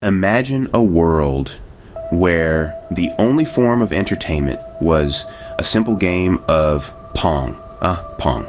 Imagine a world where the only form of entertainment was a simple game of Pong. Pong.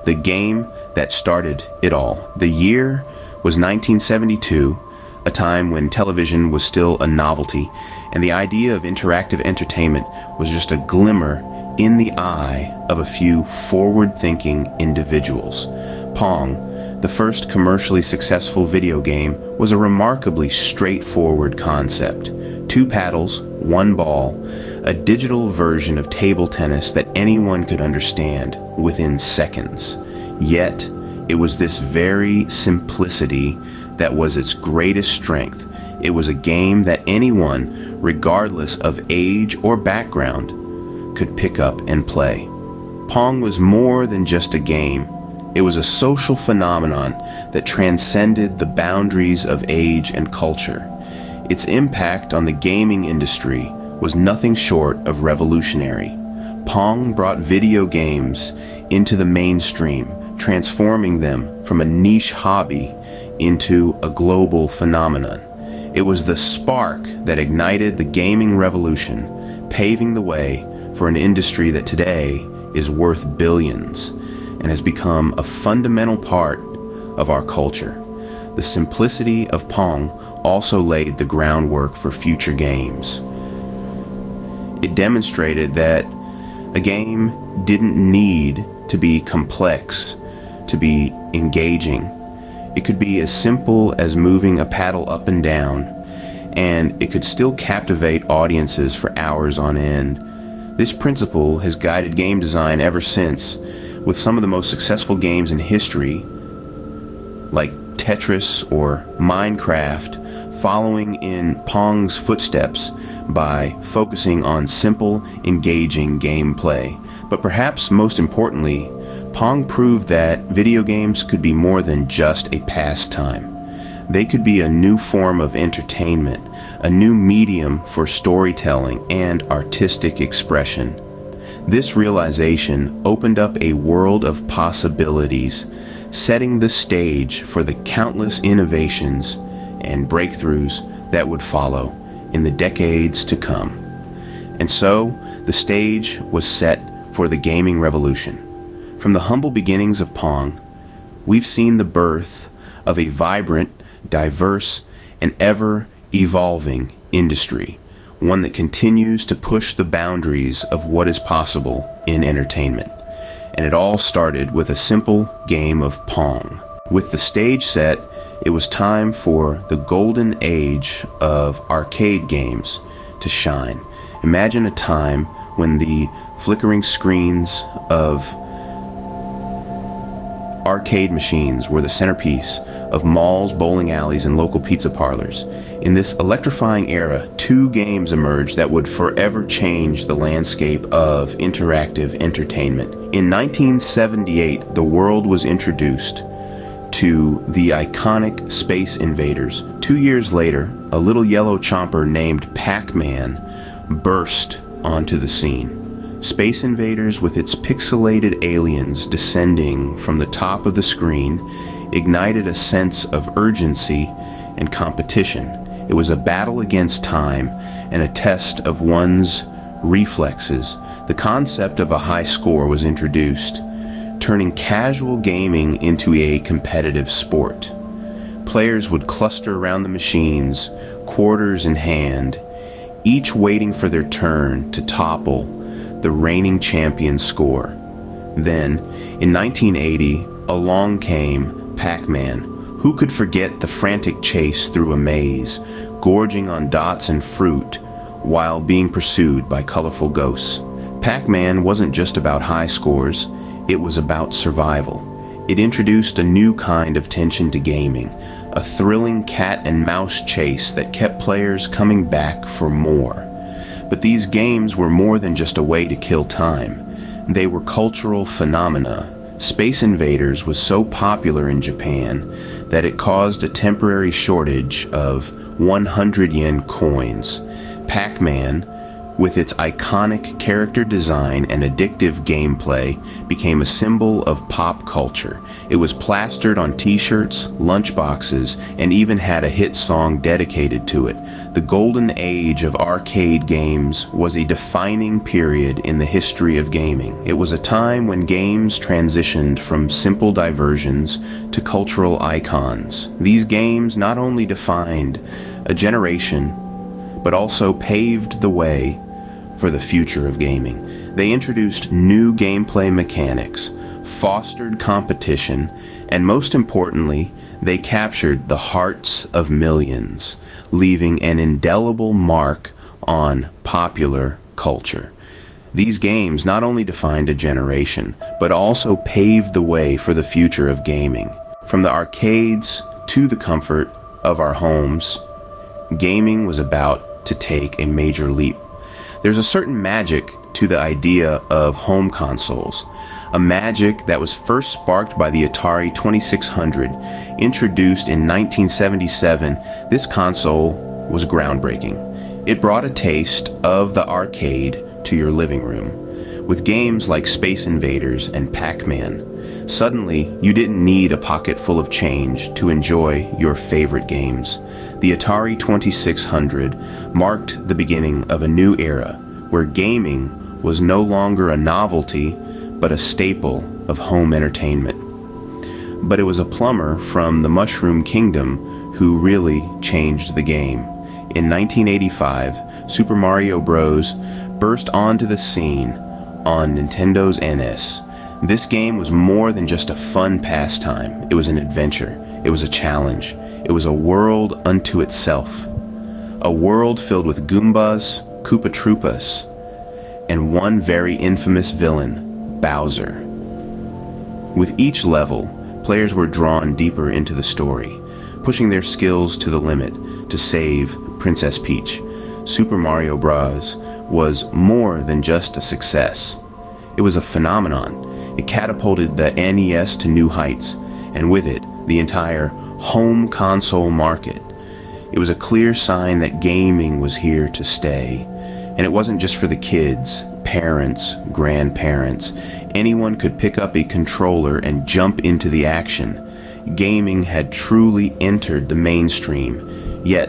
The game that started it all. The year was 1972, a time when television was still a novelty, and the idea of interactive entertainment was just a glimmer in the eye of a few forward-thinking individuals. Pong, the first commercially successful video game, was a remarkably straightforward concept. 2 paddles, 1 ball, a digital version of table tennis that anyone could understand within seconds. Yet, it was this very simplicity that was its greatest strength. It was a game that anyone, regardless of age or background, could pick up and play. Pong was more than just a game. It was a social phenomenon that transcended the boundaries of age and culture. Its impact on the gaming industry was nothing short of revolutionary. Pong brought video games into the mainstream, transforming them from a niche hobby into a global phenomenon. It was the spark that ignited the gaming revolution, paving the way for an industry that today is worth billions and has become a fundamental part of our culture. The simplicity of Pong also laid the groundwork for future games. It demonstrated that a game didn't need to be complex to be engaging. It could be as simple as moving a paddle up and down, and it could still captivate audiences for hours on end. This principle has guided game design ever since, with some of the most successful games in history, like Tetris or Minecraft, following in Pong's footsteps by focusing on simple, engaging gameplay. But perhaps most importantly, Pong proved that video games could be more than just a pastime. They could be a new form of entertainment, a new medium for storytelling and artistic expression. This realization opened up a world of possibilities, setting the stage for the countless innovations and breakthroughs that would follow in the decades to come. And so, the stage was set for the gaming revolution. From the humble beginnings of Pong, we've seen the birth of a vibrant, diverse, and ever-evolving industry, one that continues to push the boundaries of what is possible in entertainment. And it all started with a simple game of Pong. With the stage set, it was time for the golden age of arcade games to shine. Imagine a time when the flickering screens of arcade machines were the centerpiece of malls, bowling alleys, and local pizza parlors. In this electrifying era, 2 games emerged that would forever change the landscape of interactive entertainment. In 1978, the world was introduced to the iconic Space Invaders. 2 years later, a little yellow chomper named Pac-Man burst onto the scene. Space Invaders, with its pixelated aliens descending from the top of the screen, ignited a sense of urgency and competition. It was a battle against time and a test of one's reflexes. The concept of a high score was introduced, turning casual gaming into a competitive sport. Players would cluster around the machines, quarters in hand, each waiting for their turn to topple the reigning champion's score. Then, in 1980, along came Pac-Man. Who could forget the frantic chase through a maze, gorging on dots and fruit while being pursued by colorful ghosts? Pac-Man wasn't just about high scores, it was about survival. It introduced a new kind of tension to gaming, a thrilling cat and mouse chase that kept players coming back for more. But these games were more than just a way to kill time. They were cultural phenomena. Space Invaders was so popular in Japan that it caused a temporary shortage of 100 yen coins. Pac-Man with its iconic character design and addictive gameplay, became a symbol of pop culture. It was plastered on t-shirts, lunchboxes, and even had a hit song dedicated to it. The golden age of arcade games was a defining period in the history of gaming. It was a time when games transitioned from simple diversions to cultural icons. These games not only defined a generation, but also paved the way for the future of gaming. They introduced new gameplay mechanics, fostered competition, and most importantly, they captured the hearts of millions, leaving an indelible mark on popular culture. These games not only defined a generation, but also paved the way for the future of gaming. From the arcades to the comfort of our homes, gaming was about to take a major leap. There's a certain magic to the idea of home consoles, a magic that was first sparked by the Atari 2600. Introduced in 1977, this console was groundbreaking. It brought a taste of the arcade to your living room. With games like Space Invaders and Pac-Man, suddenly you didn't need a pocket full of change to enjoy your favorite games. The Atari 2600 marked the beginning of a new era where gaming was no longer a novelty but a staple of home entertainment. But it was a plumber from the Mushroom Kingdom who really changed the game. In 1985, Super Mario Bros. Burst onto the scene on Nintendo's NES. This game was more than just a fun pastime. It was an adventure. It was a challenge. It was a world unto itself. A world filled with Goombas, Koopa Troopas, and one very infamous villain, Bowser. With each level, players were drawn deeper into the story, pushing their skills to the limit to save Princess Peach. Super Mario Bros. Was more than just a success. It was a phenomenon. It catapulted the NES to new heights, and with it, the entire home console market. It was a clear sign that gaming was here to stay. And it wasn't just for the kids, parents, grandparents. Anyone could pick up a controller and jump into the action. Gaming had truly entered the mainstream. Yet,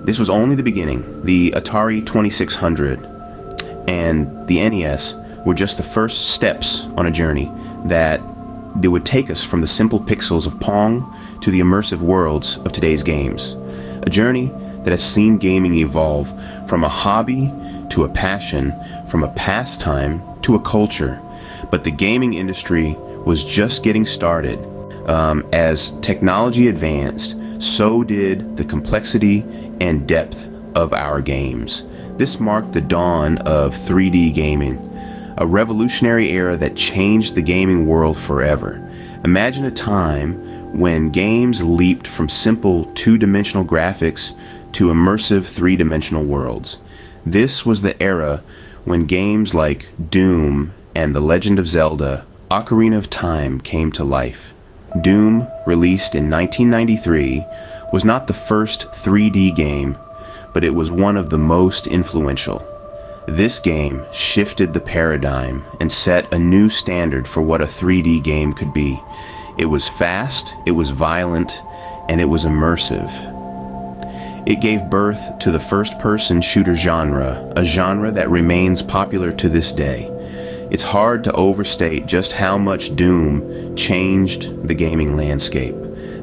this was only the beginning. The Atari 2600 and the NES were just the first steps on a journey that would take us from the simple pixels of Pong to the immersive worlds of today's games. A journey that has seen gaming evolve from a hobby to a passion, from a pastime to a culture. But the gaming industry was just getting started. As technology advanced, so did the complexity and depth of our games. This marked the dawn of 3D gaming, a revolutionary era that changed the gaming world forever. Imagine a time when games leaped from simple two-dimensional graphics to immersive three-dimensional worlds. This was the era when games like Doom and The Legend of Zelda: Ocarina of Time came to life. Doom, released in 1993, was not the first 3D game, but it was one of the most influential. This game shifted the paradigm and set a new standard for what a 3D game could be. It was fast, it was violent, and it was immersive. It gave birth to the first-person shooter genre, a genre that remains popular to this day. It's hard to overstate just how much Doom changed the gaming landscape.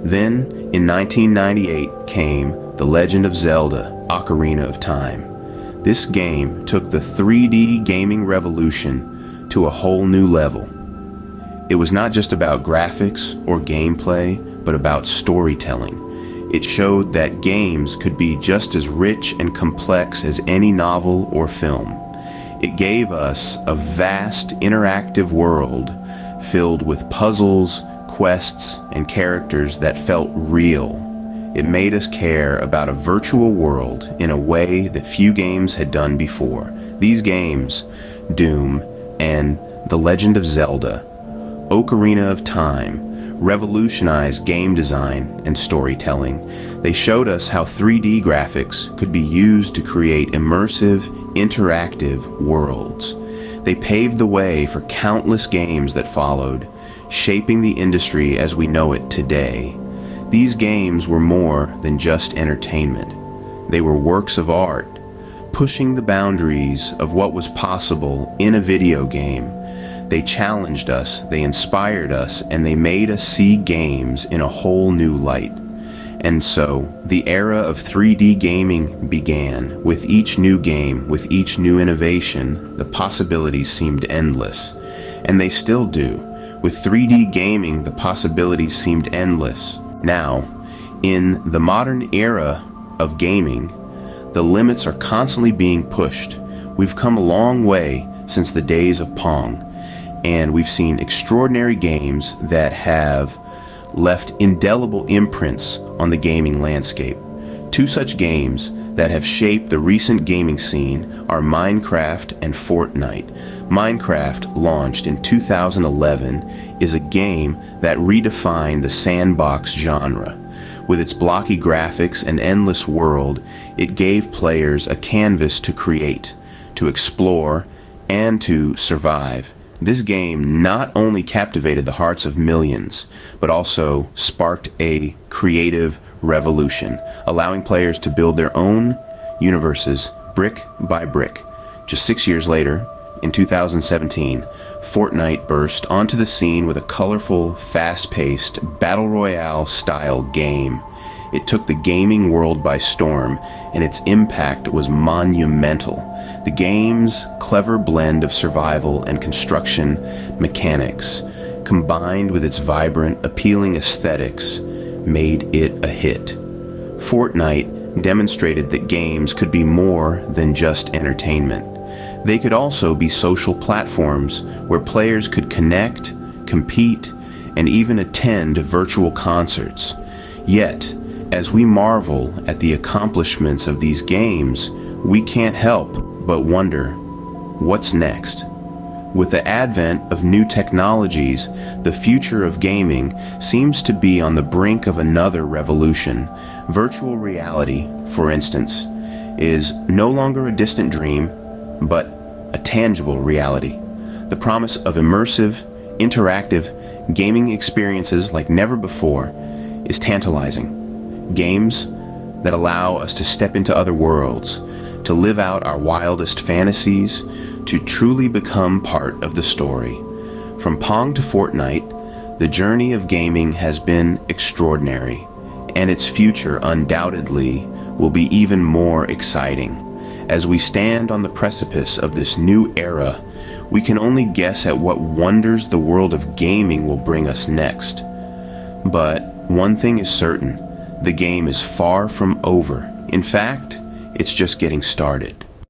Then, in 1998, came The Legend of Zelda: Ocarina of Time. This game took the 3D gaming revolution to a whole new level. It was not just about graphics or gameplay, but about storytelling. It showed that games could be just as rich and complex as any novel or film. It gave us a vast interactive world filled with puzzles, quests, and characters that felt real. It made us care about a virtual world in a way that few games had done before. These games, Doom and The Legend of Zelda: Ocarina of Time, revolutionized game design and storytelling. They showed us how 3D graphics could be used to create immersive, interactive worlds. They paved the way for countless games that followed, shaping the industry as we know it today. These games were more than just entertainment. They were works of art, pushing the boundaries of what was possible in a video game. They challenged us, they inspired us, and they made us see games in a whole new light. And so, the era of 3D gaming began. With each new game, with each new innovation, the possibilities seemed endless. And they still do. With 3D gaming, the possibilities seemed endless. Now, in the modern era of gaming, the limits are constantly being pushed. We've come a long way since the days of Pong, and we've seen extraordinary games that have left indelible imprints on the gaming landscape. Two such games that have shaped the recent gaming scene are Minecraft and Fortnite. Minecraft, launched in 2011, is a game that redefined the sandbox genre. With its blocky graphics and endless world, it gave players a canvas to create, to explore, and to survive. This game not only captivated the hearts of millions, but also sparked a creative revolution, allowing players to build their own universes brick by brick. Just 6 years later, in 2017, Fortnite burst onto the scene with a colorful, fast-paced, battle royale-style game. It took the gaming world by storm, and its impact was monumental. The game's clever blend of survival and construction mechanics, combined with its vibrant, appealing aesthetics, made it a hit. Fortnite demonstrated that games could be more than just entertainment. They could also be social platforms where players could connect, compete, and even attend virtual concerts. Yet, as we marvel at the accomplishments of these games, we can't help but wonder, what's next? With the advent of new technologies, the future of gaming seems to be on the brink of another revolution. Virtual reality, for instance, is no longer a distant dream, but a tangible reality. The promise of immersive, interactive gaming experiences like never before is tantalizing. Games that allow us to step into other worlds, to live out our wildest fantasies, to truly become part of the story. From Pong to Fortnite, the journey of gaming has been extraordinary, and its future undoubtedly will be even more exciting. As we stand on the precipice of this new era, we can only guess at what wonders the world of gaming will bring us next. But one thing is certain, the game is far from over. In fact, it's just getting started.